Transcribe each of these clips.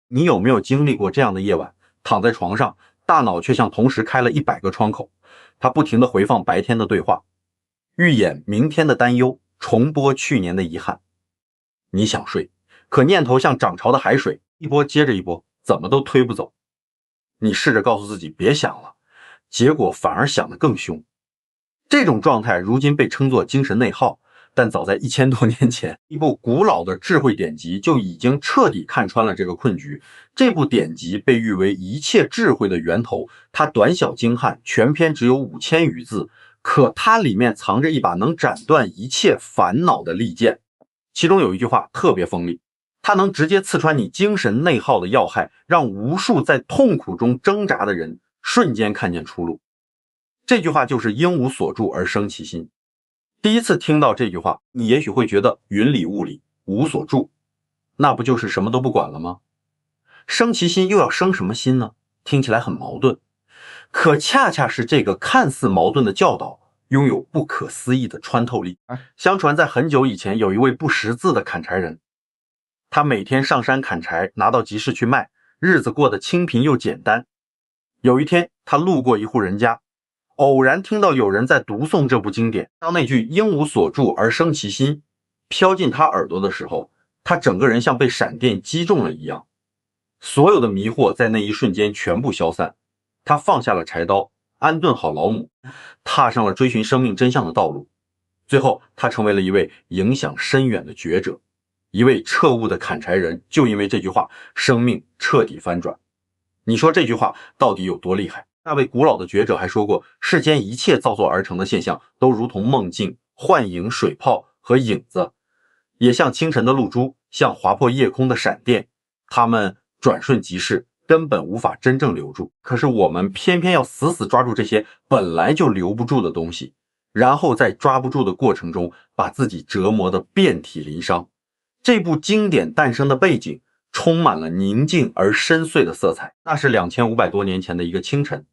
你有没有经历过这样的夜晚，躺在床上，大脑却像同时开了100个窗口，它不停地回放白天的对话，预演明天的担忧，重播去年的遗憾。你想睡，可念头像涨潮的海水，一波接着一波，怎么都推不走。你试着告诉自己别想了，结果反而想得更凶。这种状态如今被称作精神内耗，但早在1000多年前，一部古老的智慧典籍就已经彻底看穿了这个困局。这部典籍被誉为一切智慧的源头，它短小精悍，全篇只有5000余字，可它里面藏着一把能斩断一切烦恼的利剑。其中有一句话特别锋利，它能直接刺穿你精神内耗的要害，让无数在痛苦中挣扎的人瞬间看见出路。这句话就是应无所住而生其心。第一次听到这句话，你也许会觉得云里雾里，无所住，那不就是什么都不管了吗？生其心又要生什么心呢？听起来很矛盾，可恰恰是这个看似矛盾的教导拥有不可思议的穿透力。相传在很久以前，有一位不识字的砍柴人，他每天上山砍柴，拿到集市去卖，日子过得清贫又简单。有一天，他路过一户人家，偶然听到有人在读诵这部经典。当那句应无所住而生其心飘进他耳朵的时候，他整个人像被闪电击中了一样，所有的迷惑在那一瞬间全部消散。他放下了柴刀，安顿好老母，踏上了追寻生命真相的道路。最后他成为了一位影响深远的觉者，一位彻悟的砍柴人。就因为这句话，生命彻底翻转。你说这句话到底有多厉害？那位古老的觉者还说过，世间一切造作而成的现象都如同梦境、幻影、水泡和影子，也像清晨的露珠，像划破夜空的闪电，它们转瞬即逝，根本无法真正留住。可是我们偏偏要死死抓住这些本来就留不住的东西，然后在抓不住的过程中把自己折磨得遍体鳞伤。这部经典诞生的背景充满了宁静而深邃的色彩。那是2500多年前的一个清晨，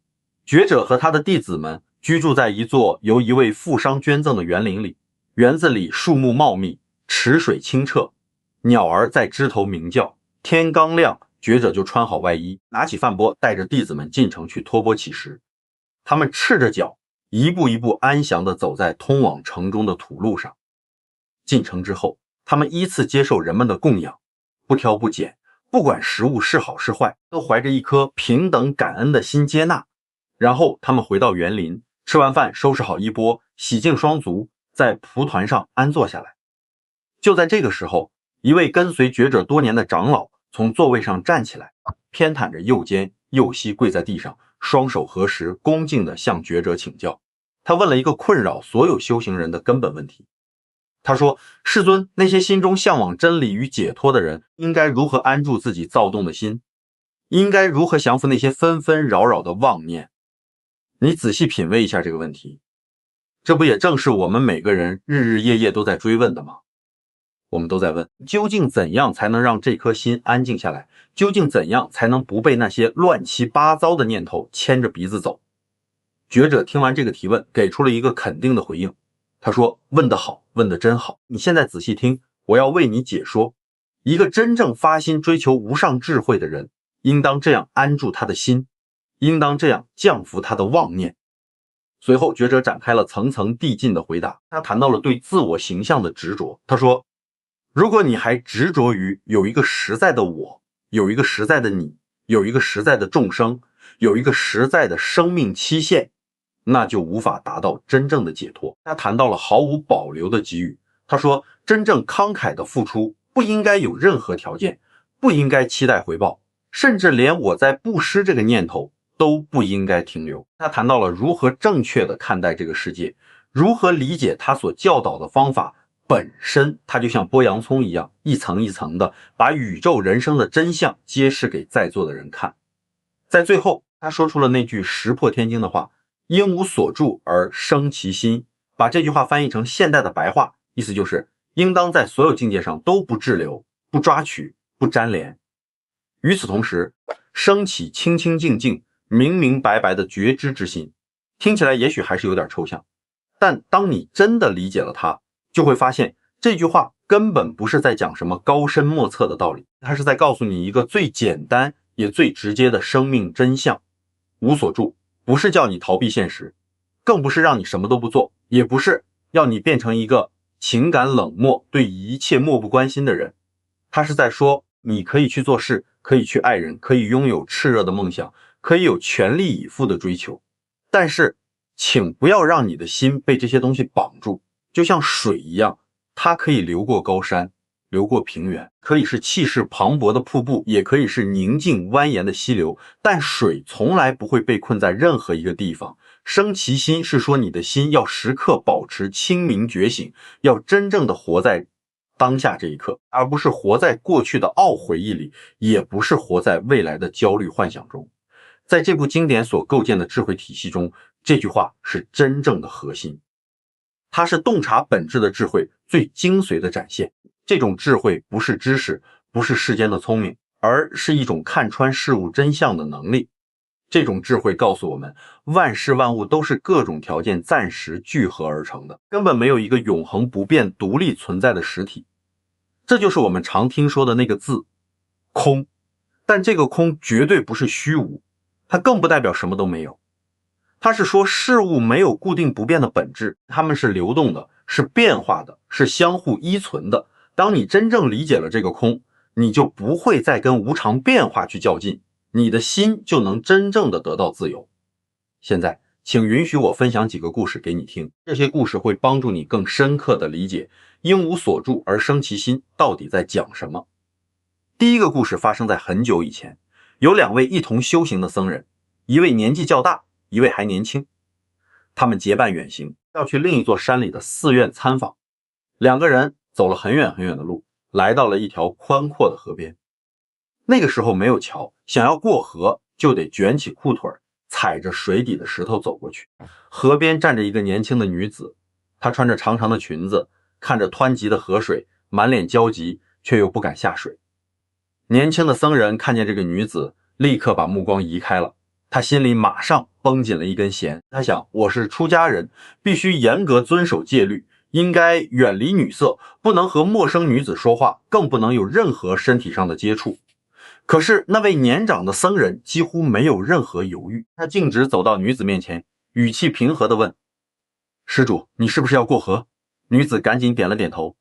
觉者和他的弟子们居住在一座由一位富商捐赠的园林里，园子里树木茂密，池水清澈，鸟儿在枝头鸣叫。天刚亮，觉者就穿好外衣，拿起饭钵，带着弟子们进城去托钵乞食。他们赤着脚，一步一步安详地走在通往城中的土路上。进城之后，他们依次接受人们的供养，不挑不拣，不管食物是好是坏，都怀着一颗平等感恩的心接纳。然后他们回到园林，吃完饭收拾好衣钵，洗净双足，在蒲团上安坐下来。就在这个时候，一位跟随觉者多年的长老从座位上站起来，偏袒着右肩，右膝跪在地上，双手合十，恭敬地向觉者请教。他问了一个困扰所有修行人的根本问题。他说，世尊，那些心中向往真理与解脱的人，应该如何安住自己躁动的心？应该如何降服那些纷纷扰扰的妄念？你仔细品味一下这个问题，这不也正是我们每个人日日夜夜都在追问的吗？我们都在问，究竟怎样才能让这颗心安静下来？究竟怎样才能不被那些乱七八糟的念头牵着鼻子走？觉者听完这个提问，给出了一个肯定的回应。他说，问得好，问得真好，你现在仔细听，我要为你解说。一个真正发心追求无上智慧的人，应当这样安住他的心，应当这样降服他的妄念。随后觉者展开了层层递进的回答，他谈到了对自我形象的执着。他说，如果你还执着于有一个实在的我，有一个实在的你，有一个实在的众生，有一个实在的生命期限，那就无法达到真正的解脱。他谈到了毫无保留的给予。他说，真正慷慨的付出不应该有任何条件，不应该期待回报，甚至连我在布施这个念头都不应该停留。他谈到了如何正确的看待这个世界，如何理解他所教导的方法本身，它就像剥洋葱一样，一层一层的把宇宙人生的真相揭示给在座的人看。在最后，他说出了那句石破天惊的话，应无所住而生其心。把这句话翻译成现代的白话，意思就是应当在所有境界上都不滞留，不抓取，不沾连。与此同时，升起清清净净、明明白白的觉知之心。听起来也许还是有点抽象，但当你真的理解了它，就会发现这句话根本不是在讲什么高深莫测的道理，它是在告诉你一个最简单也最直接的生命真相。无所住不是叫你逃避现实，更不是让你什么都不做，也不是要你变成一个情感冷漠、对一切漠不关心的人。他是在说，你可以去做事，可以去爱人，可以拥有炽热的梦想，可以有全力以赴的追求，但是请不要让你的心被这些东西绑住。就像水一样，它可以流过高山，流过平原，可以是气势磅礴的瀑布，也可以是宁静蜿蜒的溪流，但水从来不会被困在任何一个地方。生其心是说你的心要时刻保持清明觉醒，要真正的活在当下这一刻，而不是活在过去的懊回忆里，也不是活在未来的焦虑幻想中。在这部经典所构建的智慧体系中，这句话是真正的核心，它是洞察本质的智慧最精髓的展现。这种智慧不是知识，不是世间的聪明，而是一种看穿事物真相的能力。这种智慧告诉我们，万事万物都是各种条件暂时聚合而成的，根本没有一个永恒不变独立存在的实体。这就是我们常听说的那个字空，但这个空绝对不是虚无，它更不代表什么都没有。它是说事物没有固定不变的本质，它们是流动的，是变化的，是相互依存的。当你真正理解了这个空，你就不会再跟无常变化去较劲，你的心就能真正的得到自由。现在请允许我分享几个故事给你听，这些故事会帮助你更深刻的理解应无所住而生其心到底在讲什么。第一个故事发生在很久以前，有两位一同修行的僧人，一位年纪较大，一位还年轻。他们结伴远行，要去另一座山里的寺院参访。两个人走了很远很远的路，来到了一条宽阔的河边。那个时候没有桥，想要过河就得卷起裤腿，踩着水底的石头走过去。河边站着一个年轻的女子，她穿着长长的裙子，看着湍急的河水，满脸焦急，却又不敢下水。年轻的僧人看见这个女子，立刻把目光移开了，他心里马上绷紧了一根弦。他想，我是出家人，必须严格遵守戒律，应该远离女色，不能和陌生女子说话，更不能有任何身体上的接触。可是那位年长的僧人几乎没有任何犹豫，他径直走到女子面前，语气平和地问：施主，你是不是要过河？女子赶紧点了点头。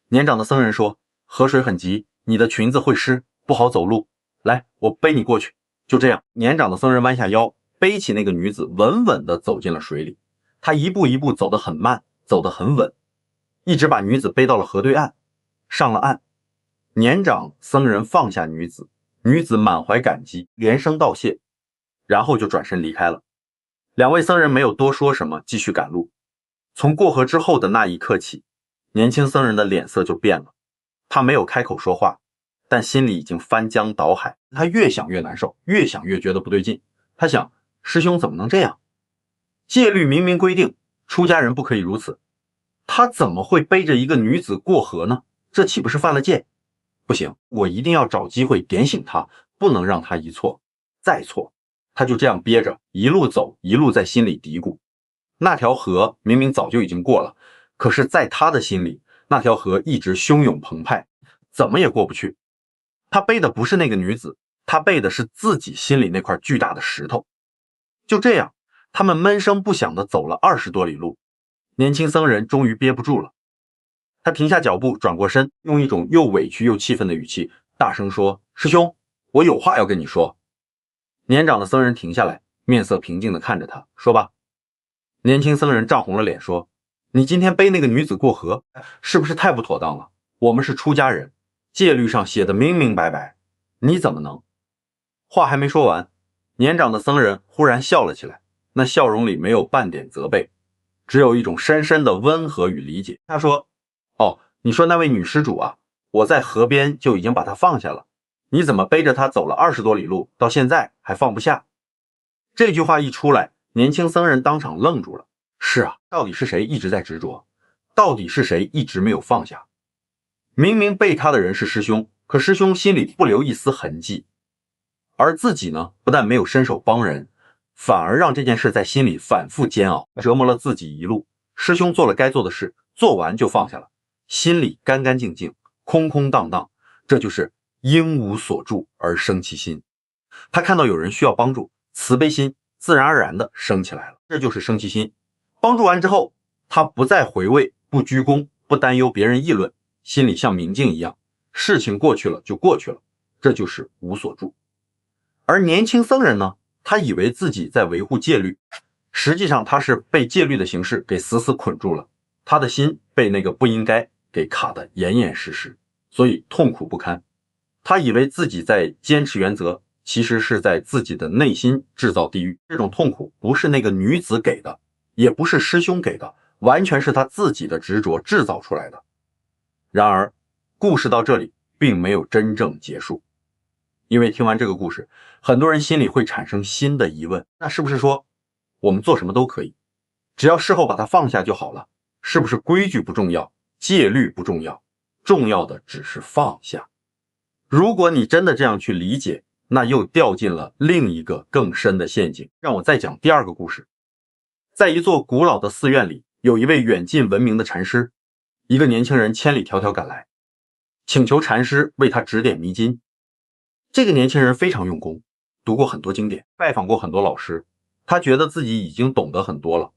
年长的僧人说：河水很急，你的裙子会湿，不好走路，来，我背你过去。就这样，年长的僧人弯下腰，背起那个女子，稳稳地走进了水里。他一步一步走得很慢，走得很稳，一直把女子背到了河对岸。上了岸，年长僧人放下女子，女子满怀感激，连声道谢，然后就转身离开了。两位僧人没有多说什么，继续赶路。从过河之后的那一刻起，年轻僧人的脸色就变了。他没有开口说话，但心里已经翻江倒海。他越想越难受，越想越觉得不对劲。他想，师兄怎么能这样？戒律明明规定，出家人不可以如此，他怎么会背着一个女子过河呢？这岂不是犯了戒？不行，我一定要找机会点醒他，不能让他一错再错。他就这样憋着，一路走，一路在心里嘀咕。那条河明明早就已经过了，可是在他的心里，那条河一直汹涌澎湃，怎么也过不去。他背的不是那个女子，他背的是自己心里那块巨大的石头。就这样，他们闷声不响地走了20多里路。年轻僧人终于憋不住了，他停下脚步，转过身，用一种又委屈又气愤的语气大声说：师兄，我有话要跟你说。年长的僧人停下来，面色平静地看着他，说吧。年轻僧人涨红了脸说：你今天背那个女子过河，是不是太不妥当了？我们是出家人，戒律上写的明明白白，你怎么能……话还没说完，年长的僧人忽然笑了起来，那笑容里没有半点责备，只有一种深深的温和与理解。他说：哦，你说那位女施主啊，我在河边就已经把她放下了，你怎么背着她走了20多里路，到现在还放不下？这句话一出来，年轻僧人当场愣住了。是啊，到底是谁一直在执着？到底是谁一直没有放下？明明背他的人是师兄，可师兄心里不留一丝痕迹，而自己呢，不但没有伸手帮人，反而让这件事在心里反复煎熬，折磨了自己一路。师兄做了该做的事，做完就放下了，心里干干净净，空空荡荡，这就是因无所住而生其心。他看到有人需要帮助，慈悲心自然而然的升起来了，这就是生其心。帮助完之后，他不再回味，不居功，不担忧别人议论，心里像明镜一样，事情过去了就过去了，这就是无所住。而年轻僧人呢，他以为自己在维护戒律，实际上他是被戒律的形式给死死捆住了，他的心被那个不应该给卡得严严实实，所以痛苦不堪。他以为自己在坚持原则，其实是在自己的内心制造地狱。这种痛苦不是那个女子给的，也不是师兄给的，完全是他自己的执着制造出来的。然而故事到这里并没有真正结束，因为听完这个故事，很多人心里会产生新的疑问，那是不是说我们做什么都可以，只要事后把它放下就好了？是不是规矩不重要，戒律不重要，重要的只是放下？如果你真的这样去理解，那又掉进了另一个更深的陷阱。让我再讲第二个故事。在一座古老的寺院里，有一位远近闻名的禅师。一个年轻人千里迢迢赶来，请求禅师为他指点迷津。这个年轻人非常用功，读过很多经典，拜访过很多老师，他觉得自己已经懂得很多了，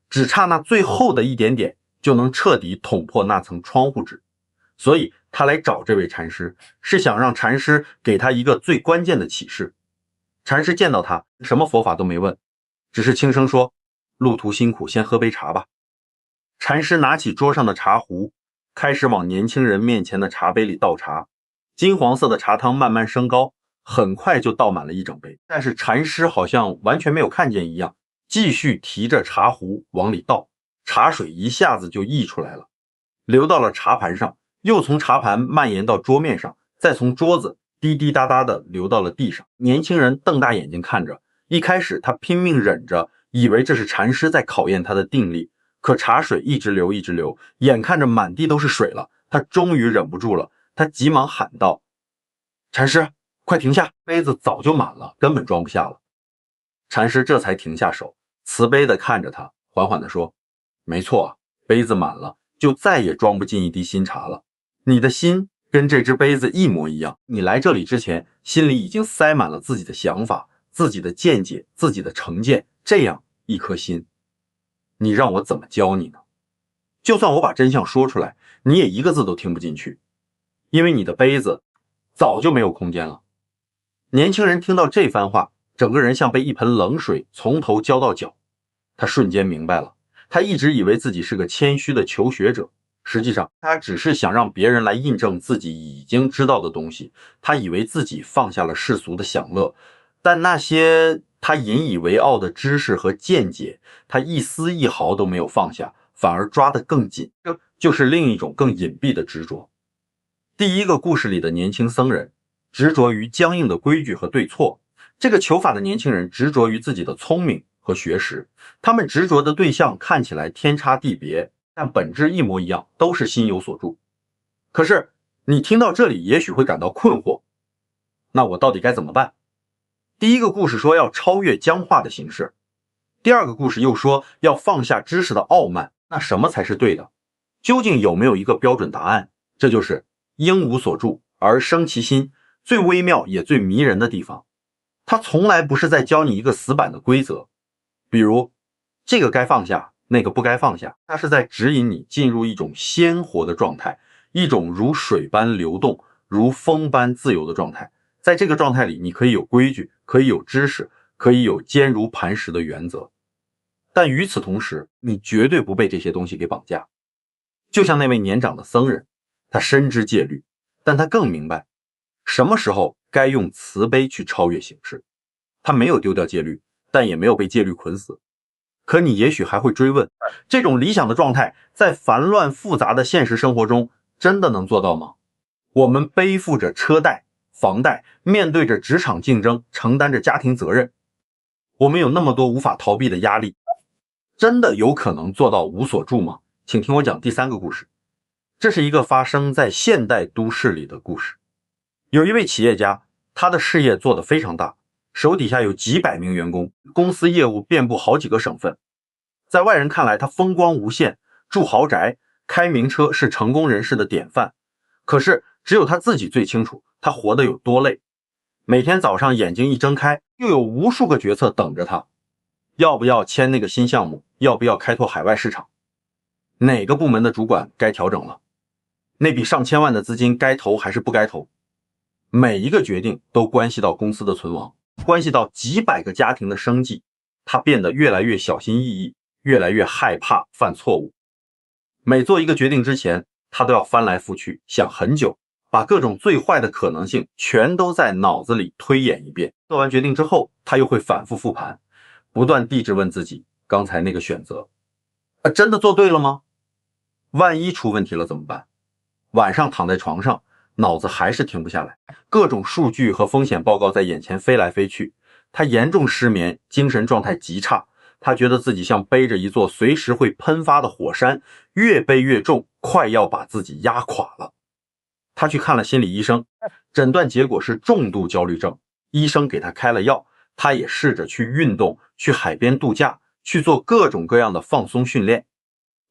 只差那最后的一点点就能彻底捅破那层窗户纸。所以他来找这位禅师，是想让禅师给他一个最关键的启示。禅师见到他，什么佛法都没问，只是轻声说：路途辛苦，先喝杯茶吧。禅师拿起桌上的茶壶，开始往年轻人面前的茶杯里倒茶。金黄色的茶汤慢慢升高，很快就倒满了一整杯。但是禅师好像完全没有看见一样，继续提着茶壶往里倒，茶水一下子就溢出来了，流到了茶盘上，又从茶盘蔓延到桌面上，再从桌子滴滴答答的流到了地上。年轻人瞪大眼睛看着，一开始他拼命忍着，以为这是禅师在考验他的定力，可茶水一直流一直流，眼看着满地都是水了，他终于忍不住了，他急忙喊道：禅师，快停下，杯子早就满了，根本装不下了。禅师这才停下手，慈悲地看着他，缓缓地说：没错，杯子满了，就再也装不进一滴新茶了。你的心跟这只杯子一模一样，你来这里之前，心里已经塞满了自己的想法、自己的见解、自己的成见，这样一颗心，你让我怎么教你呢？就算我把真相说出来，你也一个字都听不进去，因为你的杯子早就没有空间了。年轻人听到这番话，整个人像被一盆冷水从头浇到脚。他瞬间明白了，他一直以为自己是个谦虚的求学者，实际上他只是想让别人来印证自己已经知道的东西。他以为自己放下了世俗的享乐，但那些他引以为傲的知识和见解，他一丝一毫都没有放下，反而抓得更紧。这就是另一种更隐蔽的执着。第一个故事里的年轻僧人执着于僵硬的规矩和对错，这个求法的年轻人执着于自己的聪明和学识。他们执着的对象看起来天差地别，但本质一模一样，都是心有所住。可是你听到这里也许会感到困惑，那我到底该怎么办？第一个故事说要超越僵化的形式，第二个故事又说要放下知识的傲慢，那什么才是对的？究竟有没有一个标准答案？这就是应无所住而生其心最微妙也最迷人的地方。它从来不是在教你一个死板的规则，比如这个该放下，那个不该放下，它是在指引你进入一种鲜活的状态，一种如水般流动、如风般自由的状态。在这个状态里，你可以有规矩，可以有知识，可以有坚如磐石的原则，但与此同时，你绝对不被这些东西给绑架。就像那位年长的僧人，他深知戒律，但他更明白什么时候该用慈悲去超越形式。他没有丢掉戒律，但也没有被戒律捆死。可你也许还会追问，这种理想的状态在繁乱复杂的现实生活中真的能做到吗？我们背负着车贷、房贷，面对着职场竞争，承担着家庭责任，我们有那么多无法逃避的压力，真的有可能做到无所住吗？请听我讲第三个故事。这是一个发生在现代都市里的故事。有一位企业家，他的事业做得非常大，手底下有几百名员工，公司业务遍布好几个省份。在外人看来，他风光无限，住豪宅，开名车是成功人士的典范，可是只有他自己最清楚他活得有多累。每天早上眼睛一睁开，又有无数个决策等着他。要不要签那个新项目？要不要开拓海外市场？哪个部门的主管该调整了？那笔上千万的资金该投还是不该投？每一个决定都关系到公司的存亡，关系到几百个家庭的生计。他变得越来越小心翼翼，越来越害怕犯错误。每做一个决定之前，他都要翻来覆去想很久，把各种最坏的可能性全都在脑子里推演一遍。做完决定之后，他又会反复复盘，不断地质问自己，刚才那个选择真的做对了吗？万一出问题了怎么办？晚上躺在床上，脑子还是停不下来，各种数据和风险报告在眼前飞来飞去。他严重失眠，精神状态极差，他觉得自己像背着一座随时会喷发的火山，越背越重，快要把自己压垮了。他去看了心理医生，诊断结果是重度焦虑症，医生给他开了药，他也试着去运动，去海边度假，去做各种各样的放松训练。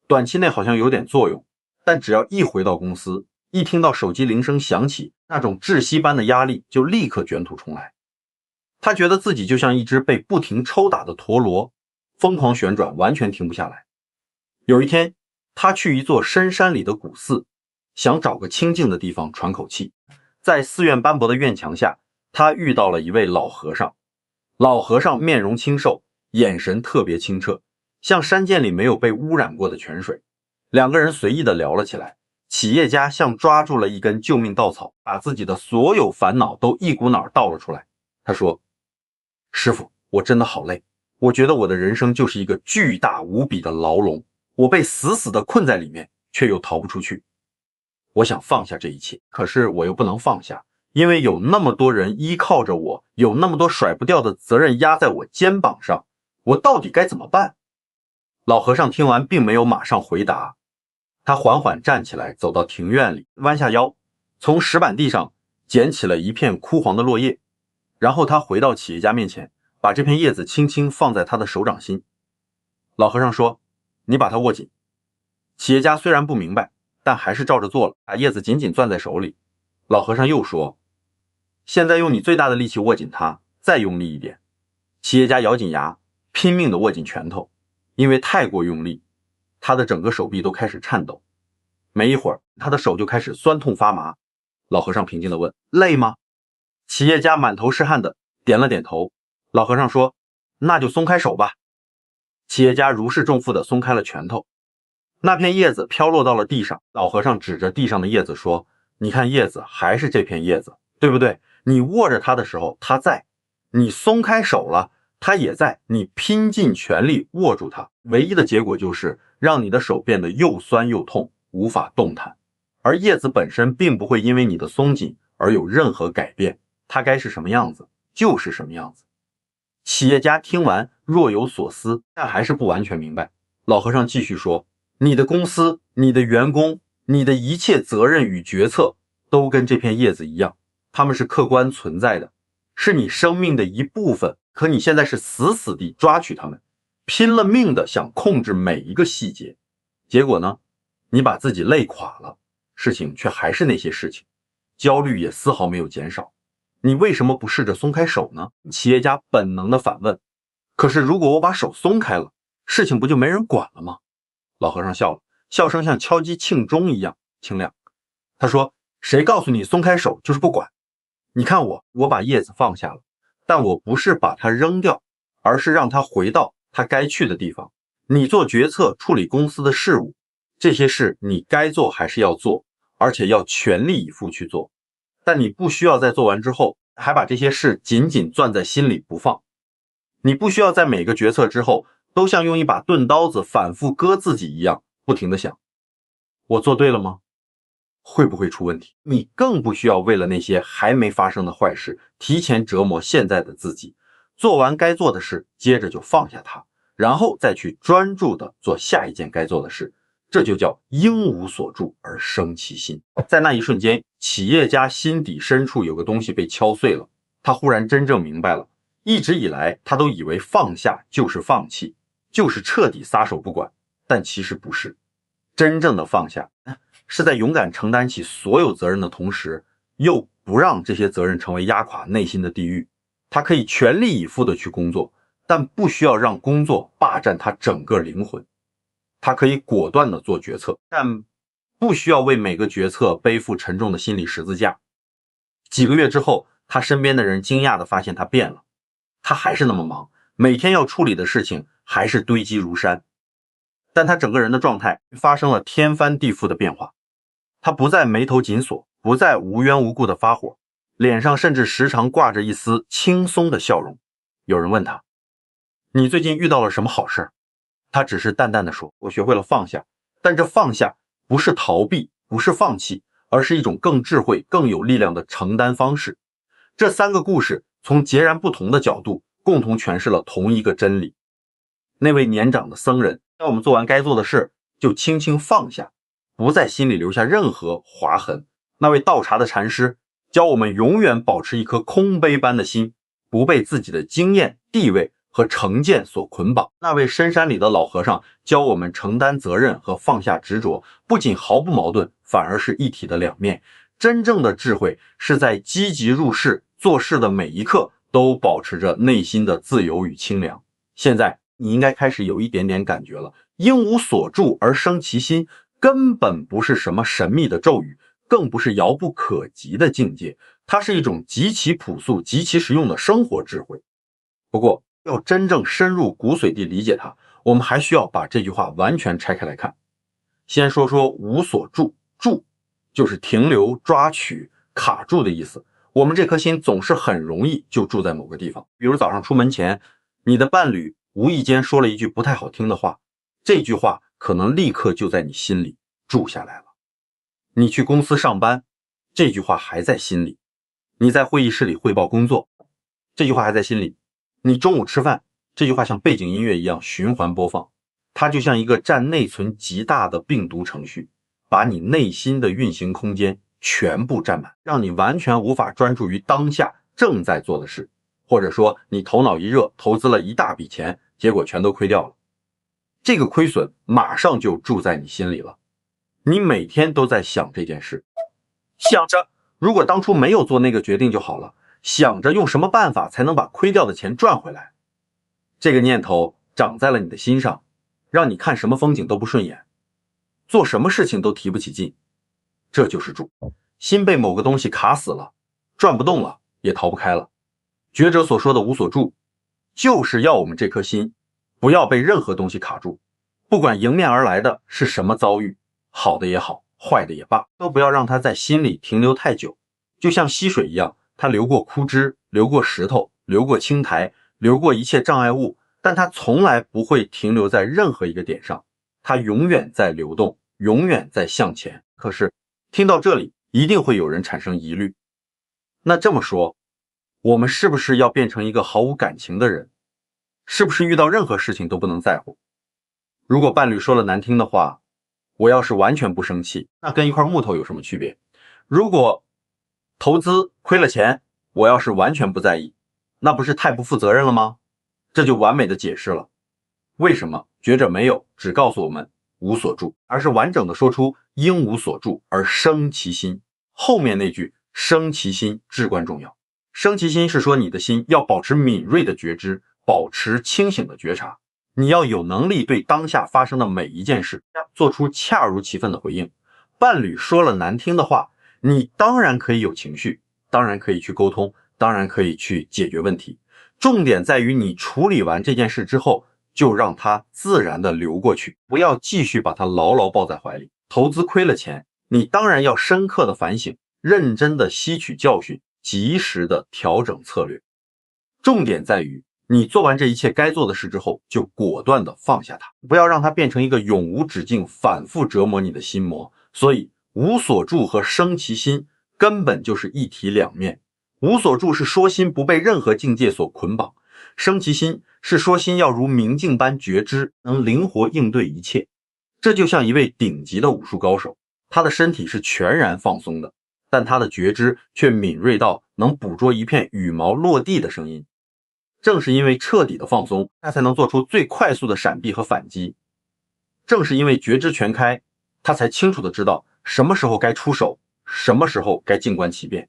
短期内好像有点作用，但只要一回到公司，一听到手机铃声响起，那种窒息般的压力就立刻卷土重来。他觉得自己就像一只被不停抽打的陀螺，疯狂旋转，完全停不下来。有一天，他去一座深山里的古寺，想找个清静的地方喘口气。在寺院斑驳的院墙下，他遇到了一位老和尚。老和尚面容清瘦，眼神特别清澈，像山涧里没有被污染过的泉水。两个人随意地聊了起来。企业家像抓住了一根救命稻草，把自己的所有烦恼都一股脑倒了出来。他说，师傅，我真的好累，我觉得我的人生就是一个巨大无比的牢笼，我被死死地困在里面，却又逃不出去。我想放下这一切，可是我又不能放下，因为有那么多人依靠着我，有那么多甩不掉的责任压在我肩膀上，我到底该怎么办？老和尚听完并没有马上回答，他缓缓站起来，走到庭院里，弯下腰，从石板地上捡起了一片枯黄的落叶，然后他回到企业家面前，把这片叶子轻轻放在他的手掌心。老和尚说，你把它握紧。企业家虽然不明白，但还是照着做了，把叶子紧紧攥在手里。老和尚又说，现在用你最大的力气握紧它，再用力一点。企业家咬紧牙，拼命地握紧拳头，因为太过用力，他的整个手臂都开始颤抖。没一会儿，他的手就开始酸痛发麻。老和尚平静地问，累吗？企业家满头是汗的点了点头。老和尚说，那就松开手吧。企业家如释重负地松开了拳头。那片叶子飘落到了地上，老和尚指着地上的叶子说，你看叶子还是这片叶子，对不对？你握着它的时候它在，你松开手了它也在，你拼尽全力握住它，唯一的结果就是让你的手变得又酸又痛，无法动弹。而叶子本身并不会因为你的松紧而有任何改变，它该是什么样子就是什么样子。企业家听完若有所思，但还是不完全明白。老和尚继续说，你的公司，你的员工，你的一切责任与决策都跟这片叶子一样，它们是客观存在的，是你生命的一部分，可你现在是死死地抓取它们，拼了命的想控制每一个细节。结果呢，你把自己累垮了，事情却还是那些事情，焦虑也丝毫没有减少。你为什么不试着松开手呢？企业家本能的反问。可是如果我把手松开了，事情不就没人管了吗？老和尚笑了，笑声像敲击磬钟一样清亮。他说，谁告诉你松开手就是不管？你看我把叶子放下了，但我不是把它扔掉，而是让它回到它该去的地方。你做决策，处理公司的事务，这些事你该做还是要做，而且要全力以赴去做。但你不需要在做完之后还把这些事紧紧攥在心里不放。你不需要在每个决策之后都像用一把钝刀子反复割自己一样，不停地想，我做对了吗？会不会出问题？你更不需要为了那些还没发生的坏事提前折磨现在的自己。做完该做的事，接着就放下它，然后再去专注地做下一件该做的事。这就叫应无所住而生其心。在那一瞬间，企业家心底深处有个东西被敲碎了，他忽然真正明白了，一直以来他都以为放下就是放弃，就是彻底撒手不管，但其实不是。真正的放下，是在勇敢承担起所有责任的同时，又不让这些责任成为压垮内心的地狱。他可以全力以赴的去工作，但不需要让工作霸占他整个灵魂。他可以果断的做决策，但不需要为每个决策背负沉重的心理十字架。几个月之后，他身边的人惊讶的发现他变了，他还是那么忙，每天要处理的事情还是堆积如山，但他整个人的状态发生了天翻地覆的变化。他不再眉头紧锁，不再无缘无故的发火，脸上甚至时常挂着一丝轻松的笑容。有人问他，你最近遇到了什么好事？他只是淡淡的说，我学会了放下。但这放下不是逃避，不是放弃，而是一种更智慧更有力量的承担方式。这三个故事从截然不同的角度共同诠释了同一个真理。那位年长的僧人，当我们做完该做的事，就轻轻放下，不在心里留下任何划痕。那位倒茶的禅师教我们永远保持一颗空杯般的心，不被自己的经验、地位和成见所捆绑。那位深山里的老和尚教我们承担责任和放下执着，不仅毫不矛盾，反而是一体的两面。真正的智慧是在积极入世做事的每一刻都保持着内心的自由与清凉。现在你应该开始有一点点感觉了，应无所住而生其心根本不是什么神秘的咒语，更不是遥不可及的境界，它是一种极其朴素极其实用的生活智慧。不过要真正深入骨髓地理解它，我们还需要把这句话完全拆开来看。先说说无所住，住就是停留、抓取、卡住的意思。我们这颗心总是很容易就住在某个地方，比如早上出门前，你的伴侣无意间说了一句不太好听的话，这句话可能立刻就在你心里住下来了。你去公司上班，这句话还在心里。你在会议室里汇报工作，这句话还在心里。你中午吃饭，这句话像背景音乐一样循环播放，它就像一个占内存极大的病毒程序，把你内心的运行空间全部占满，让你完全无法专注于当下正在做的事。或者说你头脑一热，投资了一大笔钱，结果全都亏掉了，这个亏损马上就住在你心里了。你每天都在想这件事，想着如果当初没有做那个决定就好了，想着用什么办法才能把亏掉的钱赚回来。这个念头长在了你的心上，让你看什么风景都不顺眼，做什么事情都提不起劲。这就是住，心被某个东西卡死了，转不动了，也逃不开了。觉者所说的无所住，就是要我们这颗心不要被任何东西卡住，不管迎面而来的是什么遭遇，好的也好，坏的也罢，都不要让它在心里停留太久。就像溪水一样，它流过枯枝，流过石头，流过青苔，流过一切障碍物，但它从来不会停留在任何一个点上，它永远在流动，永远在向前。可是听到这里，一定会有人产生疑虑，那这么说，我们是不是要变成一个毫无感情的人？是不是遇到任何事情都不能在乎？如果伴侣说了难听的话，我要是完全不生气，那跟一块木头有什么区别？如果投资亏了钱，我要是完全不在意，那不是太不负责任了吗？这就完美的解释了为什么觉者没有只告诉我们无所住，而是完整的说出应无所住而生其心。后面那句生其心至关重要。生其心是说你的心要保持敏锐的觉知，保持清醒的觉察，你要有能力对当下发生的每一件事做出恰如其分的回应。伴侣说了难听的话，你当然可以有情绪，当然可以去沟通，当然可以去解决问题，重点在于你处理完这件事之后，就让它自然的流过去，不要继续把它牢牢抱在怀里。投资亏了钱，你当然要深刻的反省，认真的吸取教训，及时的调整策略。重点在于你做完这一切该做的事之后，就果断的放下它，不要让它变成一个永无止境反复折磨你的心魔。所以无所住和生其心根本就是一体两面。无所住是说心不被任何境界所捆绑，生其心是说心要如明镜般觉知，能灵活应对一切。这就像一位顶级的武术高手，他的身体是全然放松的，但他的觉知却敏锐到能捕捉一片羽毛落地的声音。正是因为彻底的放松，他才能做出最快速的闪避和反击。正是因为觉知全开，他才清楚的知道什么时候该出手，什么时候该静观其变。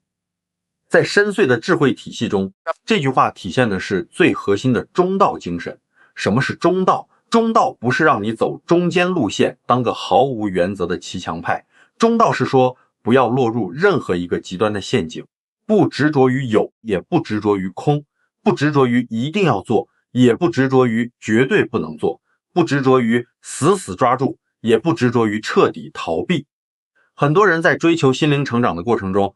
在深邃的智慧体系中，这句话体现的是最核心的中道精神。什么是中道？中道不是让你走中间路线，当个毫无原则的骑墙派。中道是说，不要落入任何一个极端的陷阱，不执着于有，也不执着于空，不执着于一定要做，也不执着于绝对不能做，不执着于死死抓住，也不执着于彻底逃避。很多人在追求心灵成长的过程中，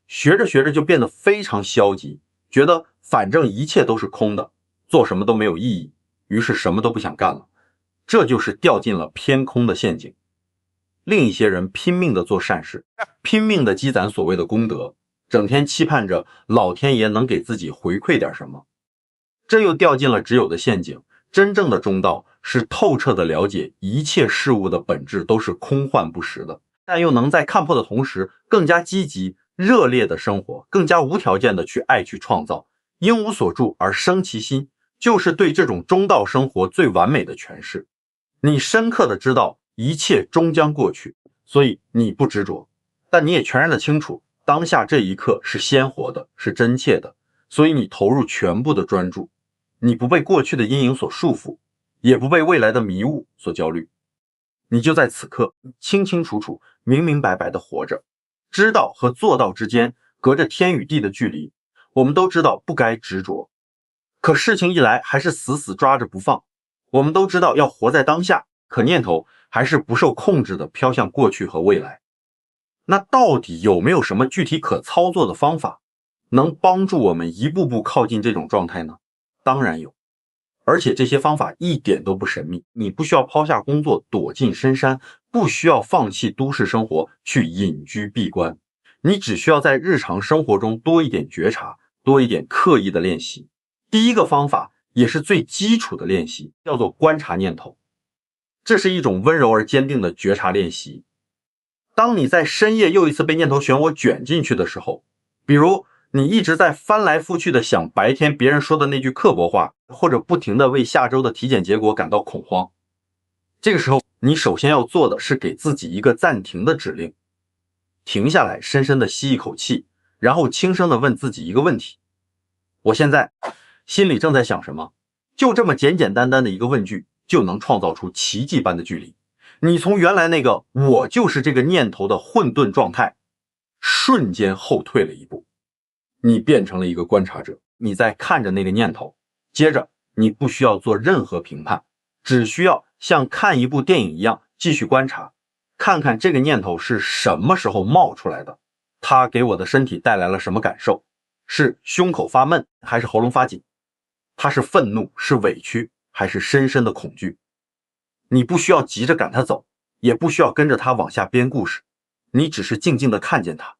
学着学着就变得非常消极，觉得反正一切都是空的，做什么都没有意义，于是什么都不想干了。这就是掉进了偏空的陷阱。另一些人拼命的做善事，拼命的积攒所谓的功德，整天期盼着老天爷能给自己回馈点什么，这又掉进了只有的陷阱。真正的中道是透彻的了解一切事物的本质都是空幻不实的，但又能在看破的同时更加积极热烈的生活，更加无条件的去爱去创造，因无所住而生其心，就是对这种中道生活最完美的诠释。你深刻的知道一切终将过去，所以你不执着，但你也全然的清楚当下这一刻是鲜活的，是真切的，所以你投入全部的专注，你不被过去的阴影所束缚，也不被未来的迷雾所焦虑，你就在此刻清清楚楚明明白白的活着。知道和做到之间隔着天与地的距离，我们都知道不该执着，可事情一来还是死死抓着不放。我们都知道要活在当下，可念头还是不受控制的飘向过去和未来。那到底有没有什么具体可操作的方法，能帮助我们一步步靠近这种状态呢？当然有，而且这些方法一点都不神秘，你不需要抛下工作躲进深山，不需要放弃都市生活去隐居闭关，你只需要在日常生活中多一点觉察，多一点刻意的练习。第一个方法也是最基础的练习，叫做观察念头。这是一种温柔而坚定的觉察练习。当你在深夜又一次被念头漩涡卷进去的时候，比如你一直在翻来覆去的想白天别人说的那句刻薄话，或者不停的为下周的体检结果感到恐慌，这个时候你首先要做的是给自己一个暂停的指令，停下来深深的吸一口气，然后轻声的问自己一个问题：我现在心里正在想什么？就这么简简单单的一个问句，就能创造出奇迹般的距离。你从原来那个我就是这个念头的混沌状态，瞬间后退了一步，你变成了一个观察者，你在看着那个念头，接着你不需要做任何评判，只需要像看一部电影一样继续观察，看看这个念头是什么时候冒出来的，它给我的身体带来了什么感受，是胸口发闷还是喉咙发紧，它是愤怒是委屈还是深深的恐惧。你不需要急着赶它走，也不需要跟着它往下编故事，你只是静静地看见它，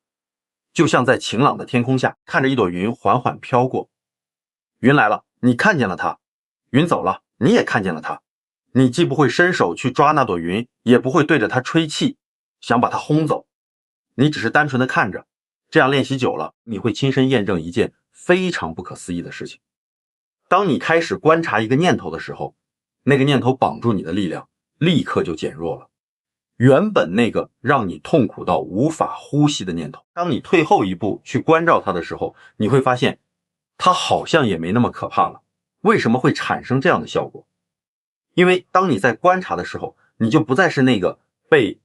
就像在晴朗的天空下看着一朵云缓缓飘过。云来了，你看见了它；云走了，你也看见了它。你既不会伸手去抓那朵云，也不会对着它吹气，想把它轰走，你只是单纯的看着。这样练习久了，你会亲身验证一件非常不可思议的事情。当你开始观察一个念头的时候，那个念头绑住你的力量立刻就减弱了。原本那个让你痛苦到无法呼吸的念头，当你退后一步去关照它的时候，你会发现它好像也没那么可怕了。为什么会产生这样的效果？因为当你在观察的时候，你就不再是那个被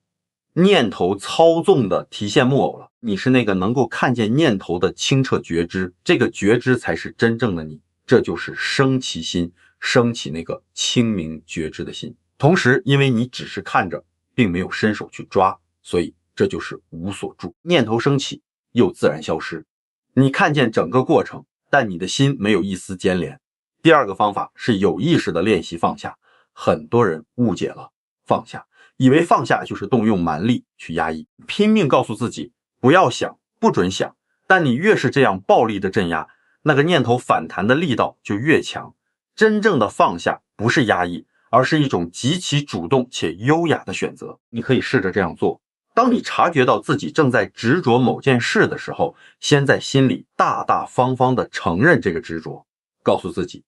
念头操纵的提线木偶了，你是那个能够看见念头的清澈觉知，这个觉知才是真正的你，这就是生其心，升起那个清明觉知的心。同时因为你只是看着并没有伸手去抓，所以这就是无所住，念头升起又自然消失，你看见整个过程，但你的心没有一丝牵连。第二个方法是有意识的练习放下。很多人误解了放下，以为放下就是动用蛮力去压抑，拼命告诉自己不要想，不准想，但你越是这样暴力的镇压，那个念头反弹的力道就越强。真正的放下不是压抑，而是一种极其主动且优雅的选择。你可以试着这样做。当你察觉到自己正在执着某件事的时候，先在心里大大方方地承认这个执着，告诉自己，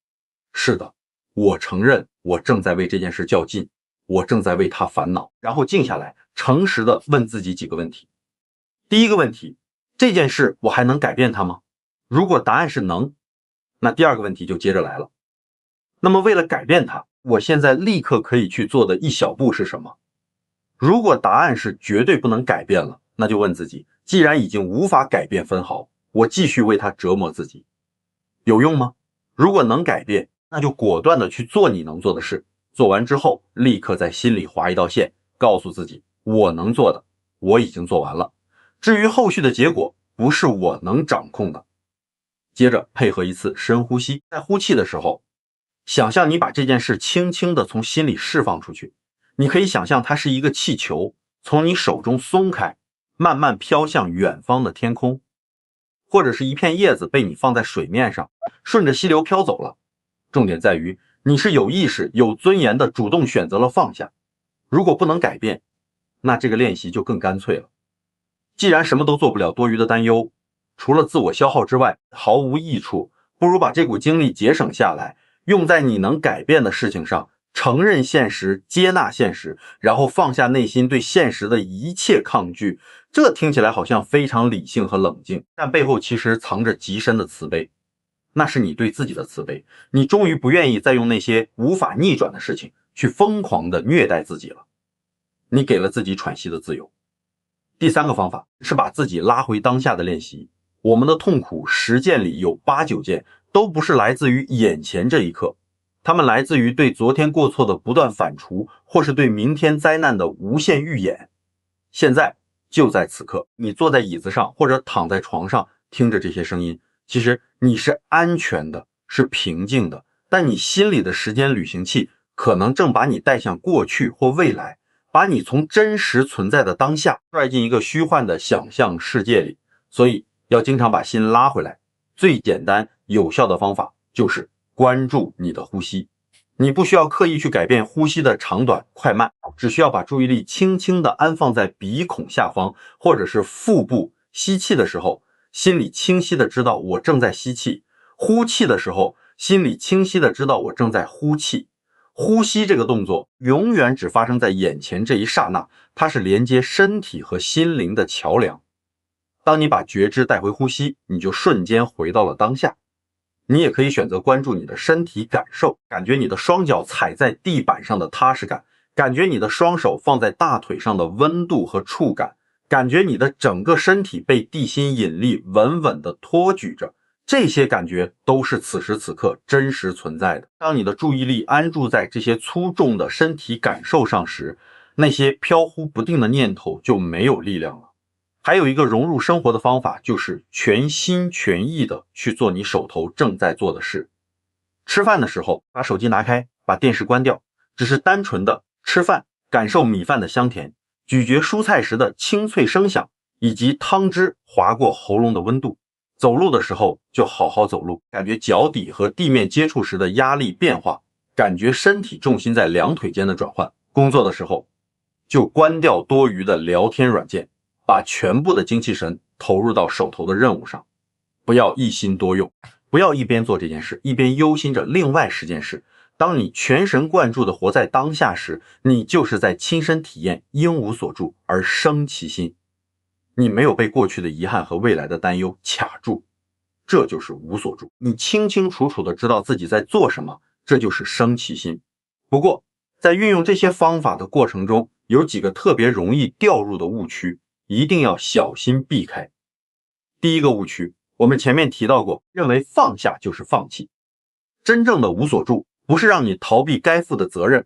是的，我承认我正在为这件事较劲，我正在为它烦恼，然后静下来，诚实的问自己几个问题。第一个问题，这件事我还能改变它吗？如果答案是能，那第二个问题就接着来了。那么为了改变它，我现在立刻可以去做的一小步是什么？如果答案是绝对不能改变了，那就问自己，既然已经无法改变分毫，我继续为它折磨自己，有用吗？如果能改变，那就果断的去做你能做的事，做完之后，立刻在心里划一道线，告诉自己，我能做的，我已经做完了。至于后续的结果，不是我能掌控的。接着配合一次深呼吸，在呼气的时候，想象你把这件事轻轻地从心里释放出去。你可以想象它是一个气球，从你手中松开，慢慢飘向远方的天空，或者是一片叶子被你放在水面上，顺着溪流飘走了。重点在于你是有意识、有尊严的主动选择了放下。如果不能改变，那这个练习就更干脆了。既然什么都做不了，多余的担忧除了自我消耗之外毫无益处，不如把这股精力节省下来，用在你能改变的事情上，承认现实，接纳现实，然后放下内心对现实的一切抗拒。这听起来好像非常理性和冷静，但背后其实藏着极深的慈悲。那是你对自己的慈悲，你终于不愿意再用那些无法逆转的事情去疯狂的虐待自己了，你给了自己喘息的自由。第三个方法是把自己拉回当下的练习。我们的痛苦10件里有8、9件都不是来自于眼前这一刻，它们来自于对昨天过错的不断反刍，或是对明天灾难的无限预演。现在就在此刻，你坐在椅子上或者躺在床上听着这些声音，其实你是安全的，是平静的，但你心里的时间旅行器可能正把你带向过去或未来，把你从真实存在的当下拽进一个虚幻的想象世界里。所以要经常把心拉回来，最简单有效的方法就是关注你的呼吸。你不需要刻意去改变呼吸的长短快慢，只需要把注意力轻轻地安放在鼻孔下方或者是腹部。吸气的时候，心里清晰地知道我正在吸气；呼气的时候，心里清晰地知道我正在呼气。呼吸这个动作永远只发生在眼前这一刹那，它是连接身体和心灵的桥梁。当你把觉知带回呼吸，你就瞬间回到了当下。你也可以选择关注你的身体感受，感觉你的双脚踩在地板上的踏实感，感觉你的双手放在大腿上的温度和触感，感觉你的整个身体被地心引力稳稳地托举着。这些感觉都是此时此刻真实存在的。当你的注意力安住在这些粗重的身体感受上时，那些飘忽不定的念头就没有力量了。还有一个融入生活的方法，就是全心全意的去做你手头正在做的事。吃饭的时候，把手机拿开，把电视关掉，只是单纯的吃饭，感受米饭的香甜，咀嚼蔬菜时的清脆声响，以及汤汁划过喉咙的温度。走路的时候就好好走路，感觉脚底和地面接触时的压力变化，感觉身体重心在两腿间的转换。工作的时候就关掉多余的聊天软件，把全部的精气神投入到手头的任务上，不要一心多用，不要一边做这件事一边忧心着另外10件事。当你全神贯注地活在当下时，你就是在亲身体验应无所住而生其心。你没有被过去的遗憾和未来的担忧卡住，这就是无所住。你清清楚楚地知道自己在做什么，这就是生其心。不过在运用这些方法的过程中，有几个特别容易掉入的误区，一定要小心避开。第一个误区，我们前面提到过，认为放下就是放弃。真正的无所住不是让你逃避该负的责任，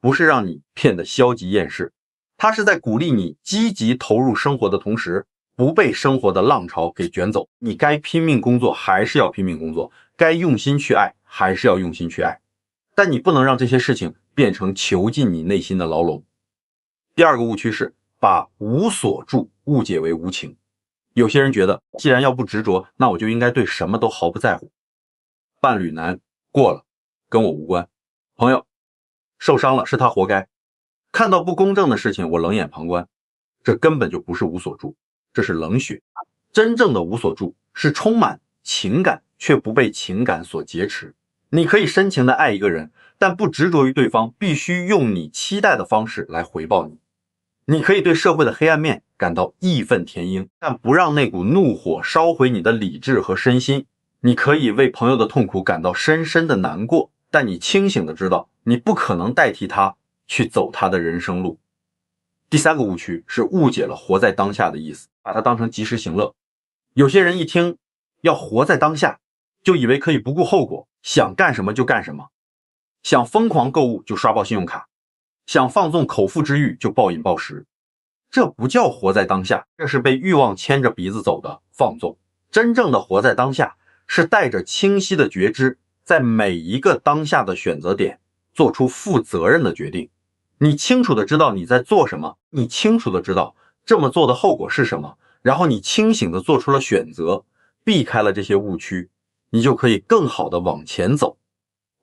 不是让你变得消极厌世，它是在鼓励你积极投入生活的同时，不被生活的浪潮给卷走。你该拼命工作还是要拼命工作，该用心去爱还是要用心去爱，但你不能让这些事情变成囚禁你内心的牢笼。第二个误区是把无所住误解为无情。有些人觉得，既然要不执着，那我就应该对什么都毫不在乎。伴侣难过了，跟我无关。朋友受伤了，是他活该。看到不公正的事情，我冷眼旁观。这根本就不是无所住，这是冷血。真正的无所住是充满情感却不被情感所劫持。你可以深情的爱一个人，但不执着于对方必须用你期待的方式来回报你。你可以对社会的黑暗面感到义愤填膺，但不让那股怒火烧毁你的理智和身心。你可以为朋友的痛苦感到深深的难过，但你清醒的知道，你不可能代替他去走他的人生路。第三个误区是误解了活在当下的意思，把它当成及时行乐。有些人一听要活在当下，就以为可以不顾后果，想干什么就干什么，想疯狂购物就刷爆信用卡，想放纵口腹之欲就暴饮暴食。这不叫活在当下，这是被欲望牵着鼻子走的放纵。真正的活在当下是带着清晰的觉知，在每一个当下的选择点做出负责任的决定。你清楚的知道你在做什么，你清楚的知道这么做的后果是什么，然后你清醒的做出了选择，避开了这些误区，你就可以更好的往前走。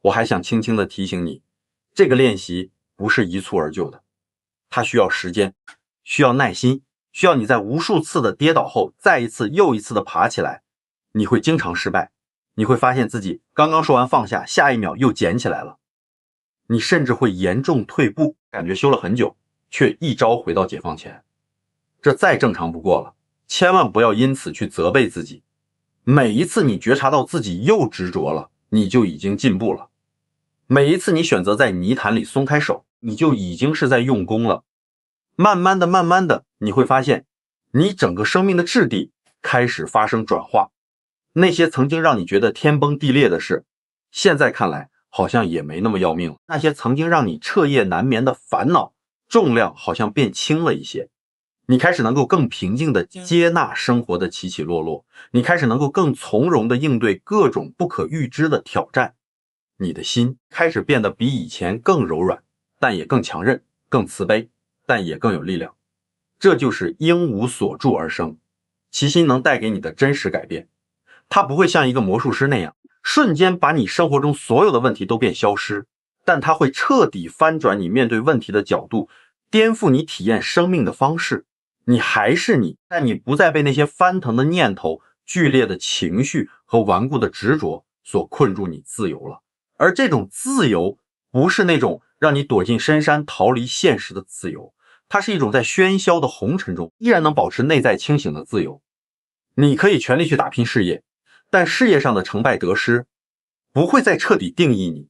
我还想轻轻的提醒你，这个练习不是一蹴而就的，它需要时间，需要耐心，需要你在无数次的跌倒后再一次又一次的爬起来。你会经常失败，你会发现自己刚刚说完放下，下一秒又捡起来了。你甚至会严重退步，感觉修了很久，却一朝回到解放前。这再正常不过了，千万不要因此去责备自己。每一次你觉察到自己又执着了，你就已经进步了。每一次你选择在泥潭里松开手，你就已经是在用功了。慢慢的，你会发现，你整个生命的质地开始发生转化。那些曾经让你觉得天崩地裂的事，现在看来好像也没那么要命了。那些曾经让你彻夜难眠的烦恼，重量好像变轻了一些。你开始能够更平静地接纳生活的起起落落，你开始能够更从容地应对各种不可预知的挑战。你的心开始变得比以前更柔软，但也更强韧，更慈悲，但也更有力量。这就是应无所住而生，其心能带给你的真实改变。它不会像一个魔术师那样瞬间把你生活中所有的问题都变消失，但它会彻底翻转你面对问题的角度，颠覆你体验生命的方式。你还是你，但你不再被那些翻腾的念头、剧烈的情绪和顽固的执着所困住，你自由了。而这种自由不是那种让你躲进深山逃离现实的自由，它是一种在喧嚣的红尘中依然能保持内在清醒的自由。你可以全力去打拼事业，但事业上的成败得失不会再彻底定义你。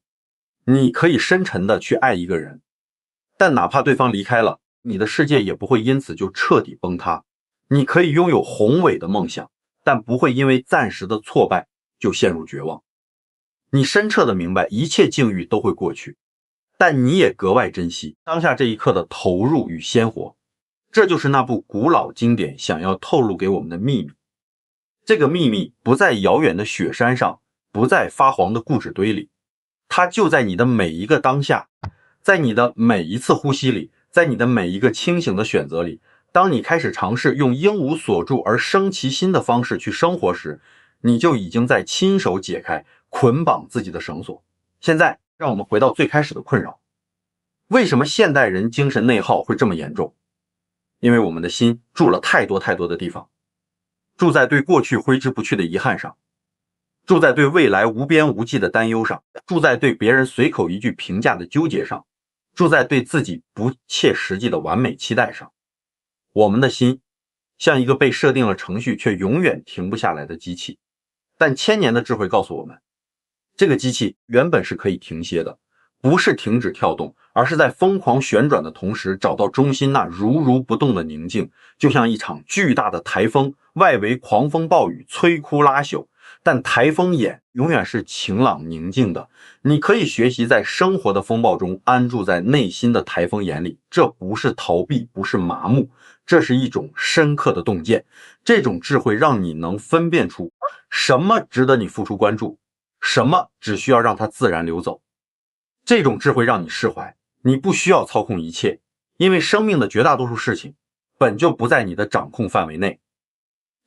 你可以深沉的去爱一个人，但哪怕对方离开了，你的世界也不会因此就彻底崩塌。你可以拥有宏伟的梦想，但不会因为暂时的挫败就陷入绝望。你深彻的明白一切境遇都会过去，但你也格外珍惜当下这一刻的投入与鲜活。这就是那部古老经典想要透露给我们的秘密。这个秘密不在遥远的雪山上，不在发黄的固执堆里，它就在你的每一个当下，在你的每一次呼吸里，在你的每一个清醒的选择里。当你开始尝试用应无所住而生其心的方式去生活时，你就已经在亲手解开捆绑自己的绳索。现在让我们回到最开始的困扰，为什么现代人精神内耗会这么严重？因为我们的心住了太多的地方，住在对过去挥之不去的遗憾上，住在对未来无边无际的担忧上，住在对别人随口一句评价的纠结上，住在对自己不切实际的完美期待上。我们的心像一个被设定了程序却永远停不下来的机器，但千年的智慧告诉我们，这个机器原本是可以停歇的，不是停止跳动，而是在疯狂旋转的同时找到中心那如不动的宁静。就像一场巨大的台风，外围狂风暴雨摧枯拉朽，但台风眼永远是晴朗宁静的。你可以学习在生活的风暴中安住在内心的台风眼里，这不是逃避，不是麻木，这是一种深刻的洞见。这种智慧让你能分辨出什么值得你付出关注，什么只需要让它自然流走。这种智慧让你释怀，你不需要操控一切，因为生命的绝大多数事情本就不在你的掌控范围内。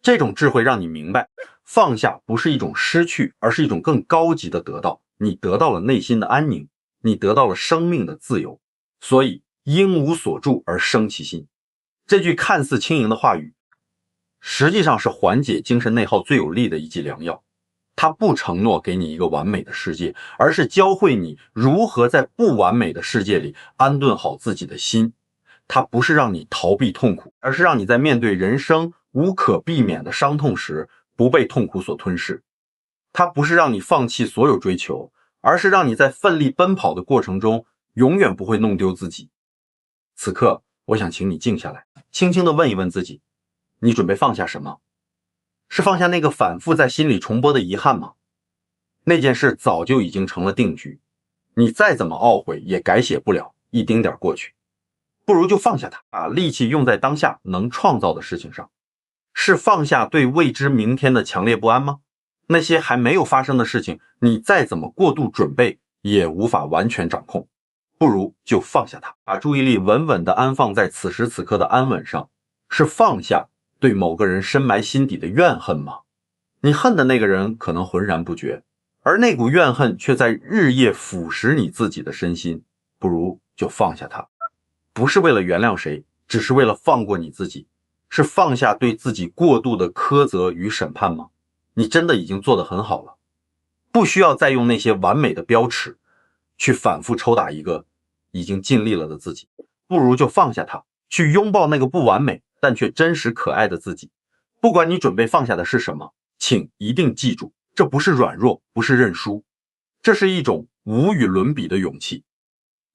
这种智慧让你明白，放下不是一种失去，而是一种更高级的得到。你得到了内心的安宁，你得到了生命的自由。所以应无所住而生其心，这句看似轻盈的话语，实际上是缓解精神内耗最有力的一剂良药。它不承诺给你一个完美的世界，而是教会你如何在不完美的世界里安顿好自己的心。它不是让你逃避痛苦，而是让你在面对人生无可避免的伤痛时，不被痛苦所吞噬。它不是让你放弃所有追求，而是让你在奋力奔跑的过程中，永远不会弄丢自己。此刻，我想请你静下来，轻轻地问一问自己，你准备放下什么？是放下那个反复在心里重播的遗憾吗？那件事早就已经成了定局，你再怎么懊悔也改写不了一丁点过去，不如就放下它，把力气用在当下能创造的事情上。是放下对未知明天的强烈不安吗？那些还没有发生的事情，你再怎么过度准备也无法完全掌控，不如就放下它，把注意力稳稳地安放在此时此刻的安稳上。是放下对某个人深埋心底的怨恨吗？你恨的那个人可能浑然不觉，而那股怨恨却在日夜腐蚀你自己的身心，不如就放下它。不是为了原谅谁，只是为了放过你自己。是放下对自己过度的苛责与审判吗？你真的已经做得很好了，不需要再用那些完美的标尺去反复抽打一个已经尽力了的自己，不如就放下它，去拥抱那个不完美但却真实可爱的自己。不管你准备放下的是什么，请一定记住，这不是软弱，不是认输，这是一种无与伦比的勇气。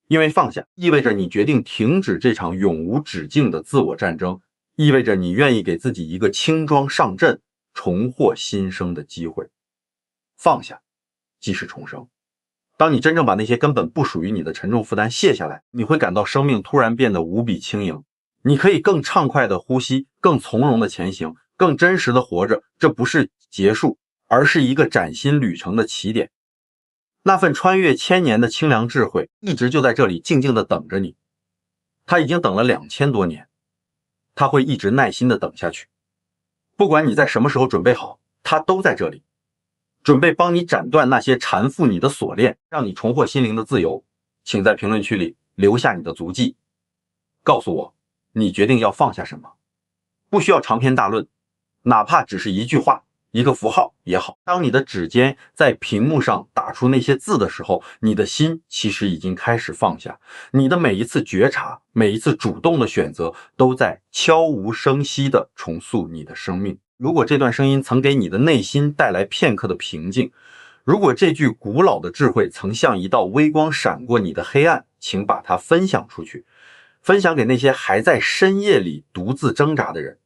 因为放下意味着你决定停止这场永无止境的自我战争，意味着你愿意给自己一个轻装上阵、重获新生的机会。放下即是重生。当你真正把那些根本不属于你的沉重负担卸下来，你会感到生命突然变得无比轻盈。你可以更畅快的呼吸，更从容的前行，更真实的活着。这不是结束，而是一个崭新旅程的起点。那份穿越千年的清凉智慧一直就在这里静静地等着你。它已经等了2000多年，它会一直耐心地等下去。不管你在什么时候准备好，它都在这里，准备帮你斩断那些缠缚你的锁链，让你重获心灵的自由。请在评论区里留下你的足迹，告诉我你决定要放下什么。不需要长篇大论，哪怕只是一句话、一个符号也好。当你的指尖在屏幕上打出那些字的时候，你的心其实已经开始放下。你的每一次觉察，每一次主动的选择，都在悄无声息地重塑你的生命。如果这段声音曾给你的内心带来片刻的平静，如果这句古老的智慧曾像一道微光闪过你的黑暗，请把它分享出去，分享给那些还在深夜里独自挣扎的人。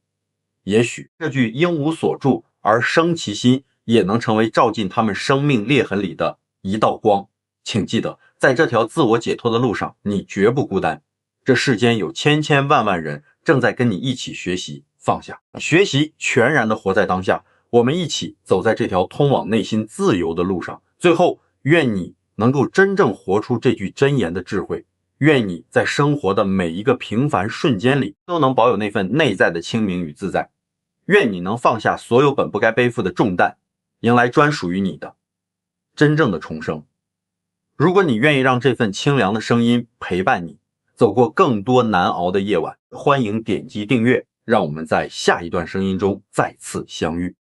也许这句因无所住而生其心，也能成为照进他们生命裂痕里的一道光。请记得，在这条自我解脱的路上，你绝不孤单。这世间有千千万万人正在跟你一起学习放下，学习全然的活在当下。我们一起走在这条通往内心自由的路上。最后，愿你能够真正活出这句箴言的智慧。愿你在生活的每一个平凡瞬间里，都能保有那份内在的清明与自在。愿你能放下所有本不该背负的重担，迎来专属于你的真正的重生。如果你愿意让这份清凉的声音陪伴你，走过更多难熬的夜晚，欢迎点击订阅，让我们在下一段声音中再次相遇。